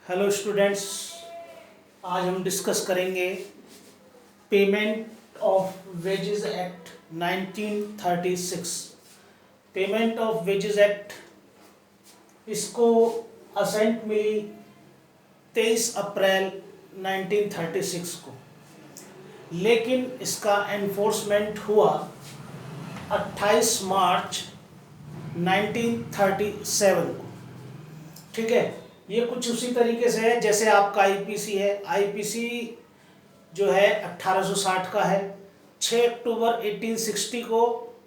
Hello students, आज हम discuss करेंगे payment of wages act 1936। Payment of wages act इसको असेंट मिली 23 अप्रैल 1936 को, लेकिन इसका एनफोर्समेंट हुआ 28 मार्च 1937 को। ठीक है, ये कुछ उसी तरीके से है जैसे आपका आईपीसी है। आईपीसी जो है 1860 का है। 6 अक्टूबर 1860 को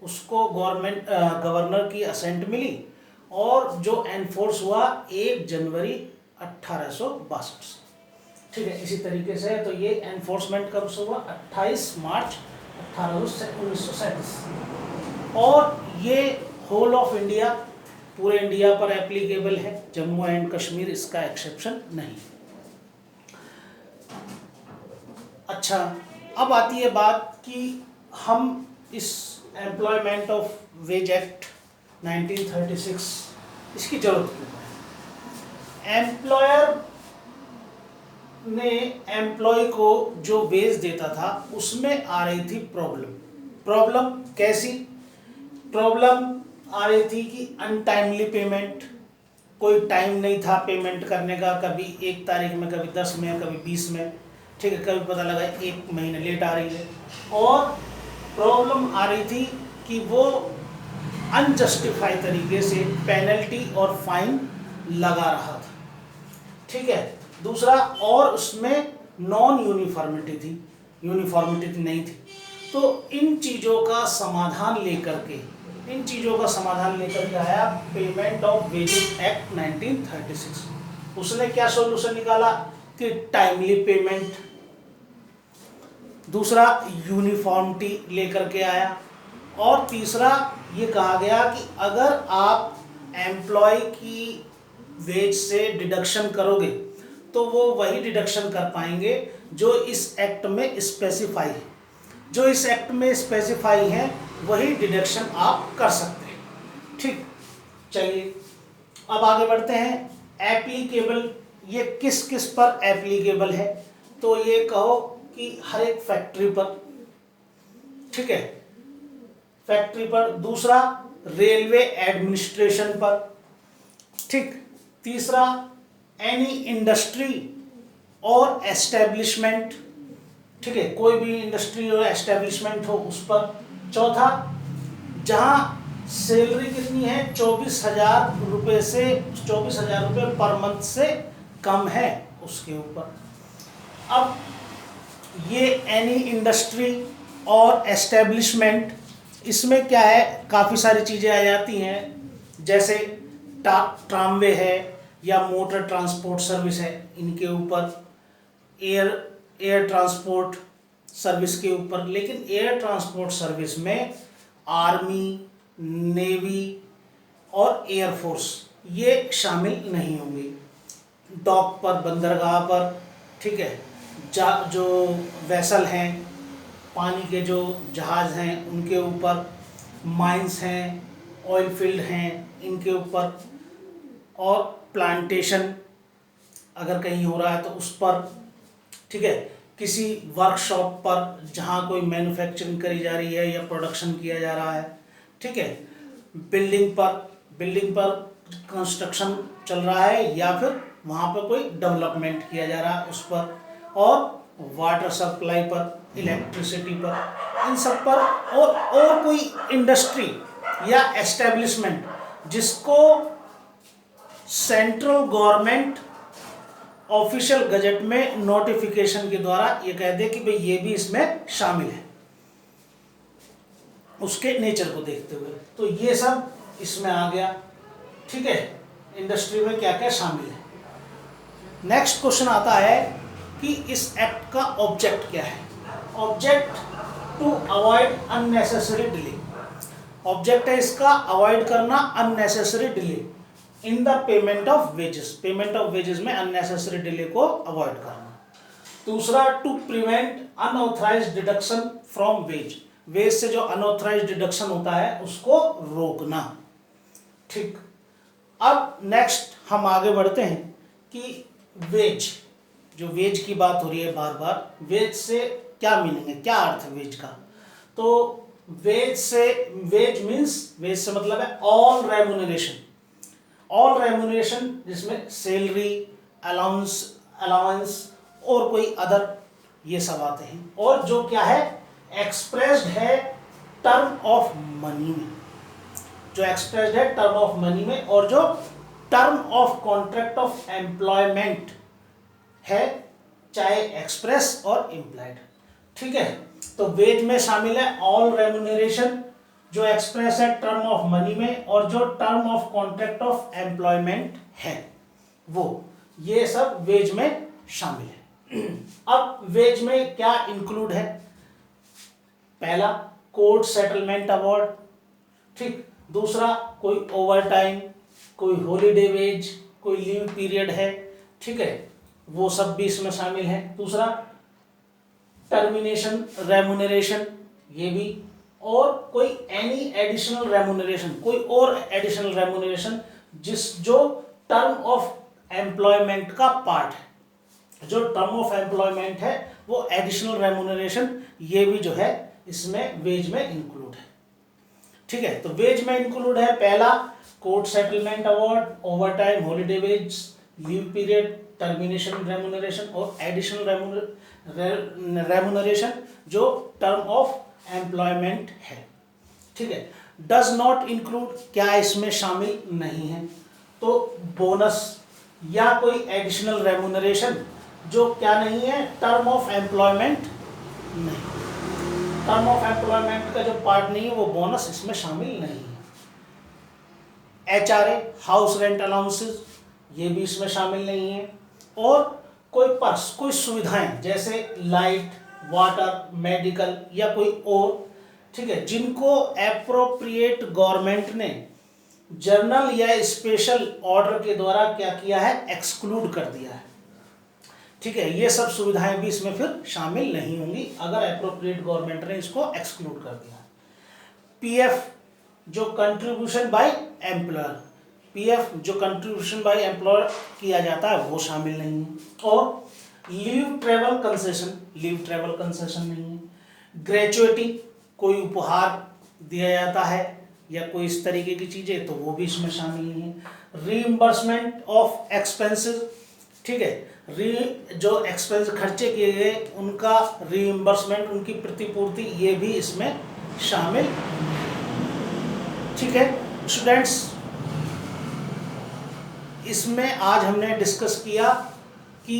उसको गवर्नर की असेंट मिली और जो एनफोर्स हुआ 1 जनवरी 1862 से। ठीक है, इसी तरीके से है। तो ये एनफोर्समेंट कब से हुआ? 28 मार्च 1937। और ये होल ऑफ इंडिया, पूरे इंडिया पर एप्लीकेबल है। जम्मू एंड कश्मीर इसका एक्सेप्शन नहीं। अच्छा, अब आती है बात कि हम इस एम्प्लॉयमेंट ऑफ वेज एक्ट 1936 इसकी जरूरत क्यों है? एम्प्लॉयर ने एम्प्लॉय को जो वेज देता था उसमें आ रही थी प्रॉब्लम कैसी? प्रॉब्लम आ रही थी कि अनटाइमली पेमेंट, कोई टाइम नहीं था पेमेंट करने का। कभी 1 तारीख में, कभी 10 में, कभी 20 में। ठीक है, कभी पता लगा 1 महीने लेट आ रही है। और प्रॉब्लम आ रही थी कि वो अनजस्टिफाई तरीके से पेनल्टी और फाइन लगा रहा था। ठीक है, दूसरा, और उसमें नॉन यूनिफॉर्मिटी थी, यूनिफॉर्मिटी नहीं थी। तो इन चीज़ों का समाधान लेकर के आया पेमेंट ऑफ वेजेस एक्ट 1936। उसने क्या सॉल्यूशन निकाला कि टाइमली पेमेंट, दूसरा यूनिफॉर्मिटी लेकर के आया, और तीसरा ये कहा गया कि अगर आप एम्प्लॉय की वेज से डिडक्शन करोगे तो वो वही डिडक्शन कर पाएंगे जो इस एक्ट में स्पेसिफाई है। जो इस एक्ट में स्पेसिफाई है वही डिडक्शन आप कर सकते हैं। ठीक, चलिए अब आगे बढ़ते हैं। एप्लीकेबल, ये किस किस पर एप्लीकेबल है? तो ये कहो कि हर एक फैक्ट्री पर। ठीक है, फैक्ट्री पर। दूसरा, रेलवे एडमिनिस्ट्रेशन पर। ठीक, तीसरा, एनी इंडस्ट्री और एस्टेब्लिशमेंट। ठीक है, कोई भी इंडस्ट्री और एस्टेब्लिशमेंट हो उस पर। चौथा, जहां सैलरी कितनी है? 24,000 रुपये से 24,000 रुपये पर मंथ से कम है उसके ऊपर। अब ये एनी इंडस्ट्री और एस्टेब्लिशमेंट, इसमें क्या है, काफ़ी सारी चीज़ें आ जाती हैं, जैसे ट्रामवे है या मोटर ट्रांसपोर्ट सर्विस है, इनके ऊपर। एयर ट्रांसपोर्ट सर्विस के ऊपर। लेकिन एयर ट्रांसपोर्ट सर्विस में आर्मी, नेवी और एयरफोर्स ये शामिल नहीं होंगे। डॉक पर, बंदरगाह पर। ठीक है, जो वेसल हैं, पानी के जो जहाज़ हैं उनके ऊपर, माइंस हैं, ऑयल फील्ड हैं, इनके ऊपर, और प्लांटेशन अगर कहीं हो रहा है तो उस पर। ठीक है, किसी वर्कशॉप पर जहाँ कोई मैन्युफैक्चरिंग करी जा रही है या प्रोडक्शन किया जा रहा है। ठीक है, बिल्डिंग पर कंस्ट्रक्शन चल रहा है या फिर वहाँ पर कोई डेवलपमेंट किया जा रहा है उस पर। और वाटर सप्लाई पर, इलेक्ट्रिसिटी पर, इन सब पर। और कोई इंडस्ट्री या एस्टेब्लिशमेंट जिसको सेंट्रल गवर्नमेंट ऑफिशियल गजट में नोटिफिकेशन के द्वारा ये कह दे कि भाई ये भी इसमें शामिल है, उसके नेचर को देखते हुए। तो ये सब इसमें आ गया। ठीक है, इंडस्ट्री में क्या क्या शामिल है। नेक्स्ट क्वेश्चन आता है कि इस एक्ट का ऑब्जेक्ट क्या है? Object to avoid unnecessary delay. Object है इसका अवॉइड करना unnecessary delay in the payment of wages. Payment of wages में अननेसेसरी डिले को अवॉइड करना। दूसरा, to prevent unauthorised deduction from wage. Wage से जो अनऑथराइज्ड डिडक्शन होता है उसको रोकना। ठीक, अब नेक्स्ट हम आगे बढ़ते हैं कि वेज, जो वेज की बात हो रही है बार बार, वेज से क्या मीनिंग है, क्या अर्थ है वेज का? तो वेज से मतलब है ऑल रेम्यूनरेशन, ऑल रेम्यूनरेशन जिसमें सैलरी, अलाउंस और कोई अदर ये सब आते हैं, और जो क्या है एक्सप्रेस्ड है टर्म ऑफ मनी में, जो एक्सप्रेस्ड है टर्म ऑफ मनी में, और जो term of contract of employment है, चाहे एक्सप्रेस और इम्प्लाइड। ठीक है, तो वेज में शामिल है ऑल रेम्यूनरेशन, जो एक्सप्रेस है टर्म ऑफ मनी में, और जो term of contract of employment है वो, ये सब वेज में शामिल है। अब वेज में क्या इंक्लूड है? पहला कोर्ट सेटलमेंट अवार्ड, ठीक, दूसरा कोई ओवर टाइम, कोई हॉलीडे वेज, कोई लीव पीरियड है, ठीक है, वो सब भी इसमें शामिल है। दूसरा टर्मिनेशन रेम्यूनरेशन, ये भी, और कोई एनी एडिशनल रेम्यूनरेशन, कोई और एडिशनल रेम्यूनरेशन जो टर्म ऑफ एम्प्लॉयमेंट का पार्ट है, जो टर्म ऑफ एम्प्लॉयमेंट है वो एडिशनल रेम्यूनरेशन, ये भी जो है इसमें वेज में इंक्लूड है। ठीक है, तो वेज में इंक्लूड है पहला court settlement award, over time, holiday wage, leave period, termination remuneration और एडिशनल रेम्यूनरेशन जो टर्म ऑफ एम्प्लॉयमेंट है। ठीक है, डज नॉट इंक्लूड, क्या इसमें शामिल नहीं है? तो बोनस या कोई एडिशनल रेम्यूनरेशन जो क्या नहीं है, टर्म ऑफ एम्प्लॉयमेंट नहीं, टर्म ऑफ एम्प्लॉयमेंट का जो पार्ट नहीं है वो बोनस इसमें शामिल नहीं है। HRA हाउस रेंट अलाउंसेस, ये भी इसमें शामिल नहीं है। और कोई पर्स, कोई सुविधाएं जैसे लाइट, वाटर, मेडिकल या कोई और, ठीक है, जिनको एप्रोप्रिएट गवर्नमेंट ने जर्नल या स्पेशल ऑर्डर के द्वारा क्या किया है, एक्सक्लूड कर दिया है। ठीक है, ये सब सुविधाएं भी इसमें फिर शामिल नहीं होंगी अगर एप्रोप्रिएट गवर्नमेंट ने इसको एक्सक्लूड कर दिया। PF जो कंट्रीब्यूशन बाय एम्प्लॉयर, PF जो कंट्रीब्यूशन बाय एम्प्लॉयर किया जाता है वो शामिल नहीं है। और लीव ट्रेवल कंसेशन नहीं है। ग्रेचुइटी कोई उपहार दिया जाता है या कोई इस तरीके की चीज़ें, तो वो भी इसमें शामिल नहीं है। रीइंबर्समेंट ऑफ एक्सपेंसेस, ठीक है, जो एक्सपेंस खर्चे किए गए उनका रीइंबर्समेंट, उनकी प्रतिपूर्ति, ये भी इसमें शामिल। ठीक है स्टूडेंट्स, इसमें आज हमने डिस्कस किया कि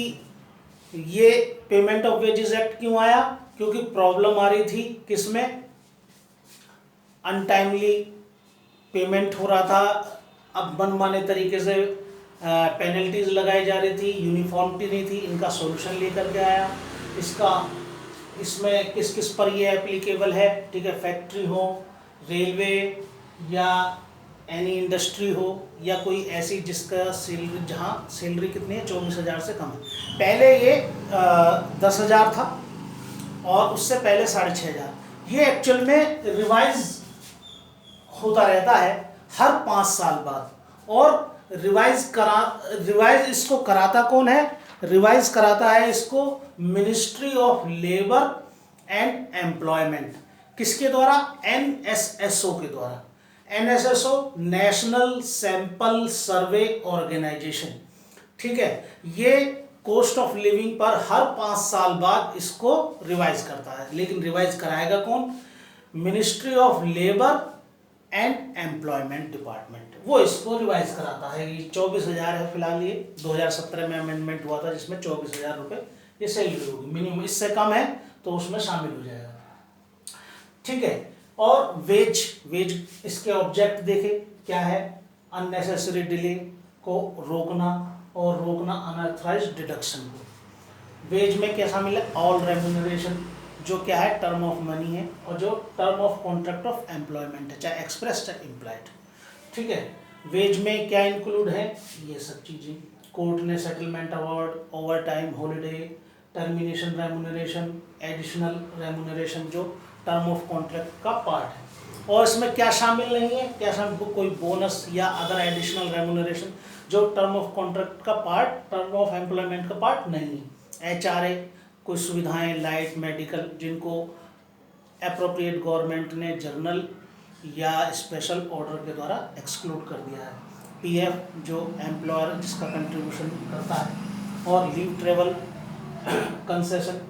ये पेमेंट ऑफ वेजेस एक्ट क्यों आया, क्योंकि प्रॉब्लम आ रही थी किसमें, अनटाइमली पेमेंट हो रहा था, अब मनमाने तरीके से पेनल्टीज लगाई जा रही थी, यूनिफॉर्मिटी नहीं थी, इनका सॉल्यूशन लेकर के आया। इसमें किस किस पर ये एप्लीकेबल है, ठीक है, फैक्ट्री हो, रेलवे या एनी इंडस्ट्री हो, या कोई ऐसी जिसका सैलरी, जहाँ सैलरी कितनी है, 24,000 से कम है। पहले ये 10,000 था और उससे पहले 6,500। ये एक्चुअल में रिवाइज होता रहता है हर 5 साल बाद, और रिवाइज इसको कराता कौन है, रिवाइज कराता है इसको ministry of labour and employment. किसके द्वारा, NSSO के द्वारा। NSSO national sample survey organisation. ठीक है, ये कॉस्ट ऑफ लिविंग पर हर 5 साल बाद इसको रिवाइज करता है, लेकिन रिवाइज कराएगा कौन, ministry of labour and employment department, वो इसको रिवाइज कराता है। ये 24,000 है फिलहाल, ये 2017 में अमेंडमेंट हुआ था जिसमें 24,000 रुपये ये सैलरी होगी, मिनिमम इससे कम है तो उसमें शामिल हो जाएगा। ठीक है, और वेज इसके ऑब्जेक्ट देखे क्या है, अननेसेसरी डिले को रोकना और रोकना अनऑथराइज्ड डिडक्शन को। वेज में क्या शामिल है, ऑल रेम्यूनरेशन जो क्या है टर्म ऑफ मनी है, और जो term of contract of employment है, चाहे एक्सप्रेस चाहे इम्प्लाइड। ठीक है, वेज में क्या इंक्लूड है, ये सब चीज़ें, कोर्ट ने settlement award, over time, holiday, termination remuneration, additional remuneration जो टर्म ऑफ कॉन्ट्रैक्ट का पार्ट है। और इसमें क्या शामिल नहीं है, क्या शामिल, कोई बोनस या अदर एडिशनल रेम्यूनरेशन जो टर्म ऑफ कॉन्ट्रैक्ट का पार्ट, टर्म ऑफ एम्प्लॉयमेंट का पार्ट नहीं। HRA कोई सुविधाएं लाइट मेडिकल जिनको अप्रोप्रिएट गवर्नमेंट ने जर्नल या स्पेशल ऑर्डर के द्वारा एक्सक्लूड कर दिया है। PF जो एम्प्लॉयर जिसका कंट्रीब्यूशन करता है, और लीव ट्रेवल कंसेशन,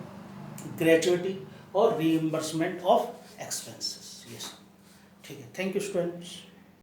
ग्रेचुइटी और रीइंबर्समेंट ऑफ एक्सपेंसेस। यस, ठीक है। Thank you students.